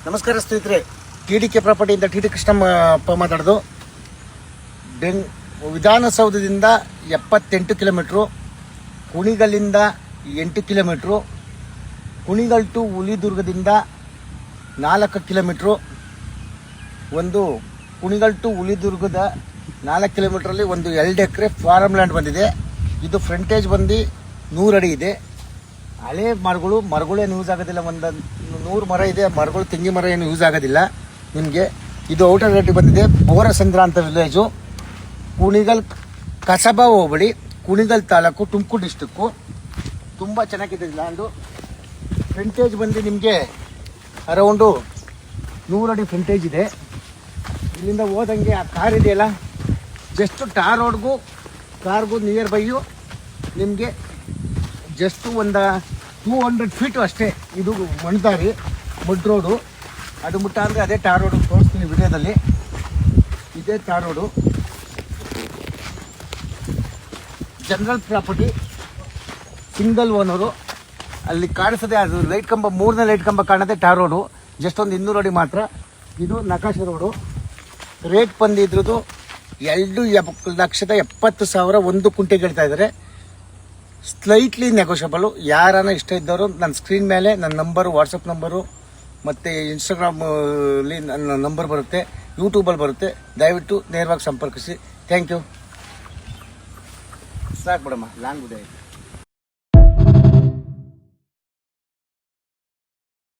ನಮಸ್ಕಾರ ಸ್ನೇಹಿತರೆ, TDK ಪ್ರಾಪರ್ಟಿಯಿಂದ TD Krishnappa ಮಾತಾಡೋದು. ವಿಧಾನಸೌಧದಿಂದ 78 ಕಿಲೋಮೀಟ್ರು, ಕುಣಿಗಲ್ಲಿಂದ 8 ಕಿಲೋಮೀಟ್ರು, ಕುಣಿಗಲ್ ಟು ಹುಲಿದುರ್ಗದಿಂದ 4 ಕಿಲೋಮೀಟ್ರು, ಒಂದು ಕುಣಿಗಲ್ ಟು ಹುಲಿದುರ್ಗದ 4 ಕಿಲೋಮೀಟ್ರಲ್ಲಿ ಒಂದು 2 ಎಕರೆ ಫಾರಮ್ ಲ್ಯಾಂಡ್ ಬಂದಿದೆ. ಇದು ಫ್ರಂಟೇಜ್ ಬಂದು 100 ಅಡಿ ಇದೆ. ಹಳೆ ಮರಗಳೇನು ಯೂಸ್ ಆಗೋದಿಲ್ಲ. ಒಂದು 100 ಮರ ಇದೆ. ಮರಗಳು ತೆಂಗಿ ಮರ ಏನು ಯೂಸ್ ಆಗೋದಿಲ್ಲ ನಿಮಗೆ. ಇದು ಔಟರ್ ರೇಟ್ ಬಂದಿದೆ. ಬೋರಸಂದ್ರ ಅಂತ ವಿಲೇಜು, ಕುಣಿಗಲ್ ಕಸಬಾ ಹೋಬಳಿ, ಕುಣಿಗಲ್ ತಾಲೂಕು, ತುಮಕೂರು ಡಿಸ್ಟಿಕ್ಕು. ತುಂಬ ಚೆನ್ನಾಗಿದೆ ಲ್ಯಾಂಡು. ಫ್ರಂಟೇಜ್ ಬಂದು ನಿಮಗೆ ಅರೌಂಡು 100 ಅಡಿ ಫ್ರಂಟೇಜ್ ಇದೆ. ಇಲ್ಲಿಂದ ಹೋದಂಗೆ ಆ ಕಾರ್ ಇದೆಯಲ್ಲ, ಜಸ್ಟ್ ಟಾರ್ ರೋಡ್ಗೂ ಕಾರ್ಗೂ ನಿಯರ್ ಬೈಯು ನಿಮಗೆ ಜಸ್ಟ್ ಒಂದು 200 ಫೀಟು ಅಷ್ಟೇ. ಇದು ಮಣ್ದಾರಿ ಮಡ್ ರೋಡು. ಅದು ಮುಟ್ಟ ಅಂದರೆ ಅದೇ ಟಾರ್ ರೋಡು ತೋರಿಸ್ತೀನಿ ವಿಡಿಯೋದಲ್ಲಿ. ಇದೇ tar road, general property, single owner. ಅಲ್ಲಿ ಕಾಣಿಸದೆ ಅದು ಲೈಟ್ ಕಂಬ, 3ನೇ ಲೈಟ್ ಕಂಬ ಕಾಣುತ್ತೆ. ಟಾರ್ ರೋಡು ಜಸ್ಟ್ ಒಂದು 200 ಅಡಿ ಮಾತ್ರ. ಇದು ನಕಾಶೆ ರೋಡು. ರೇಟ್ ಬಂದಿದ್ರದ್ದು 2,70,000 ಒಂದು ಕುಂಟೆಗೆ ಹೇಳ್ತಾ ಇದ್ದಾರೆ. ಸ್ಲೈಟ್ಲಿ ನೆಗೋಷಿಯಬಲು. ಯಾರನ್ನ ಇಷ್ಟ ಇದ್ದವರು ನನ್ನ ಸ್ಕ್ರೀನ್ ಮೇಲೆ ನನ್ನ ನಂಬರು, ವಾಟ್ಸಪ್ ನಂಬರು ಮತ್ತು ಇನ್ಸ್ಟಾಗ್ರಾಮಲ್ಲಿ ನನ್ನ ನಂಬರ್ ಬರುತ್ತೆ, ಯೂಟ್ಯೂಬಲ್ಲಿ ಬರುತ್ತೆ. ದಯವಿಟ್ಟು ನೇರವಾಗಿ ಸಂಪರ್ಕಿಸಿ. Thank you. ಸಾಕು ಬಿಡಮ್ಮ, ಲಾಂಗ್ ಇದೆ.